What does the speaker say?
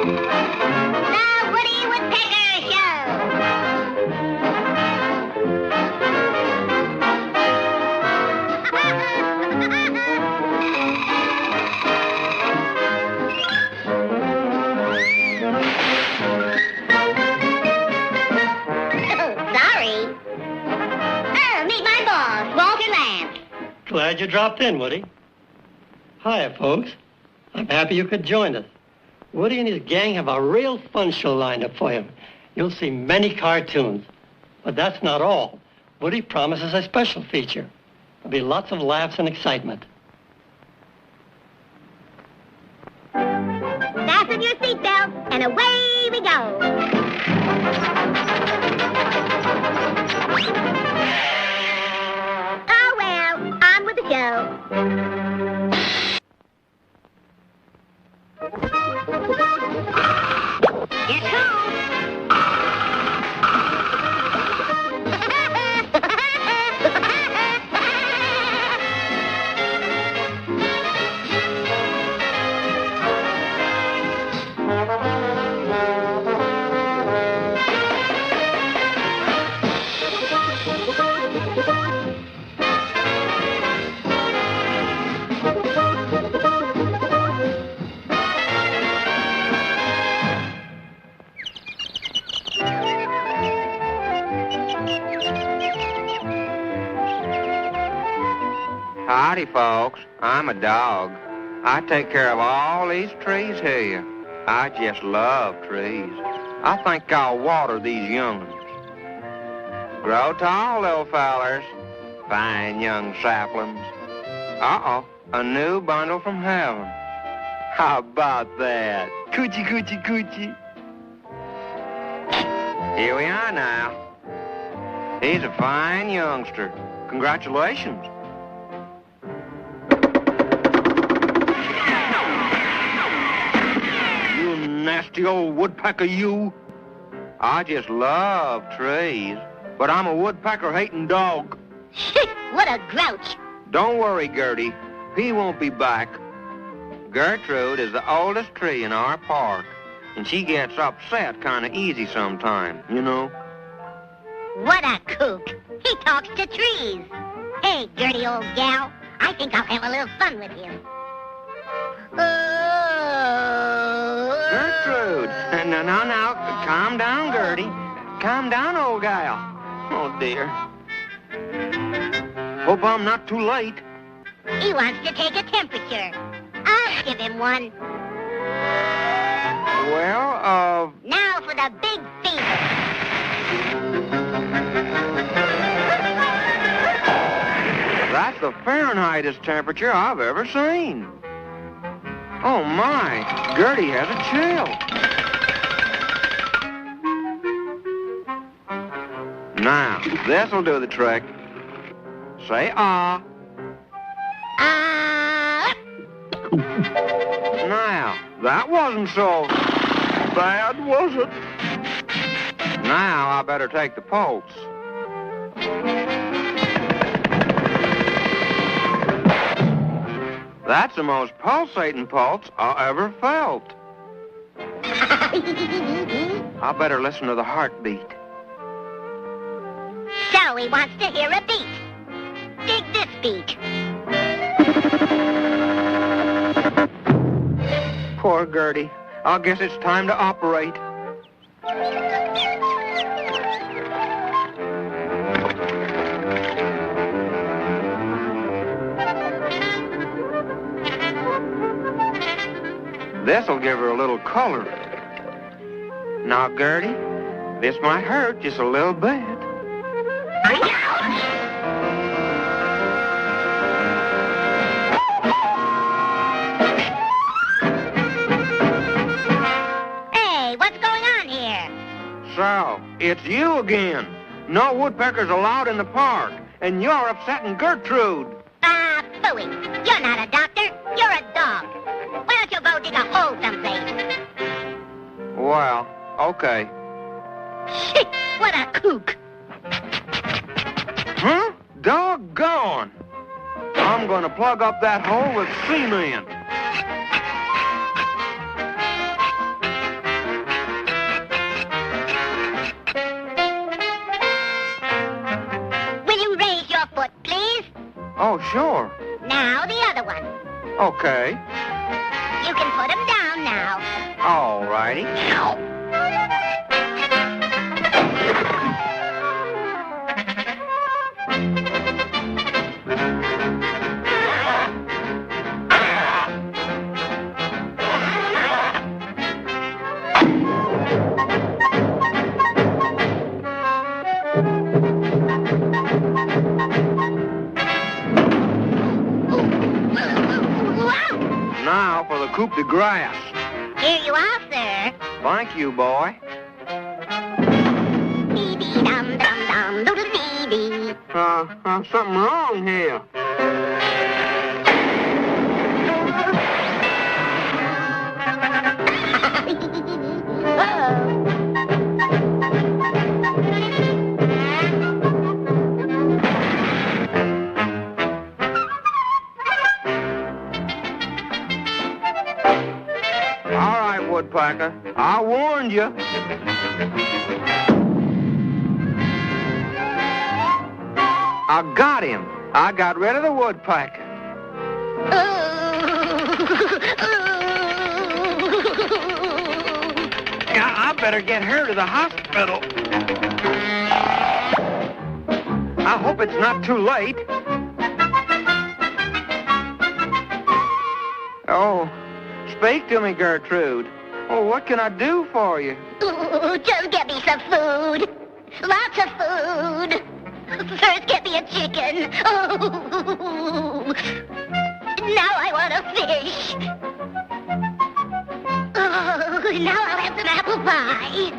The Woody Woodpecker Sorry. Meet my boss, Walter Lamb. Glad you dropped in, Woody. Hiya, folks. I'm happy you could join us. Woody and his gang have a real fun show lined up for you. You'll see many cartoons. But that's not all. Woody promises a special feature. There'll be lots of laughs and excitement. Fasten your seatbelt, and away we go. Oh, well, on with the show. It's home. Howdy, folks. I'm a dog. I take care of all these trees here. I just love trees. I think I'll water these young ones. Grow tall, little fellers. Fine young saplings. Uh-oh, a new bundle from heaven. How about that? Coochie, coochie, coochie. Here we are now. He's a fine youngster. Congratulations. Nasty old woodpecker, you. I just love trees, but I'm a woodpecker-hating dog. What a grouch. Don't worry, Gertie. He won't be back. Gertrude is the oldest tree in our park, and she gets upset kind of easy sometimes, you know. What a kook. He talks to trees. Hey, Gertie, old gal, I think I'll have a little fun with him. Gertrude, now, calm down, Gertie. Calm down, old gal. Oh, dear. Hope I'm not too late. He wants to take a temperature. I'll give him one. Well, Now for the big fever. That's the Fahrenheitest temperature I've ever seen. Oh, my. Gertie has a chill. Now, this'll do the trick. Say ah. Ah. Now, that wasn't so bad, was it? Now, I better take the pulse. That's the most pulsating pulse I ever felt. I better listen to the heartbeat. So he wants to hear a beat. Dig this beat. Poor Gertie. I guess it's time to operate. This'll give her a little color. Now, Gertie, this might hurt just a little bit. Hey, what's going on here? So, it's you again. No woodpeckers allowed in the park, and you're upsetting Gertrude. Ah, phooey. You're not a doctor. You're a dog. Why don't you go dig a hole someplace? Well, okay. Shit, what a kook. Huh? Doggone. I'm going to plug up that hole with cement. sure. Now the other one. Okay. You can put him down now. All righty. Now for the coup de grace. Here you are, sir. Thank you, boy. Dee-dee-dum-dum-dum-doodle-dee-dee. Something wrong here. All right, Woodpecker. I warned you. I got him. I got rid of the woodpecker. I better get her to the hospital. I hope it's not too late. Oh, speak to me, Gertrude. Oh, what can I do for you? Ooh, just get me some food. Lots of food. First, get me a chicken. Oh, now I want a fish. Oh, now I'll have some apple pie.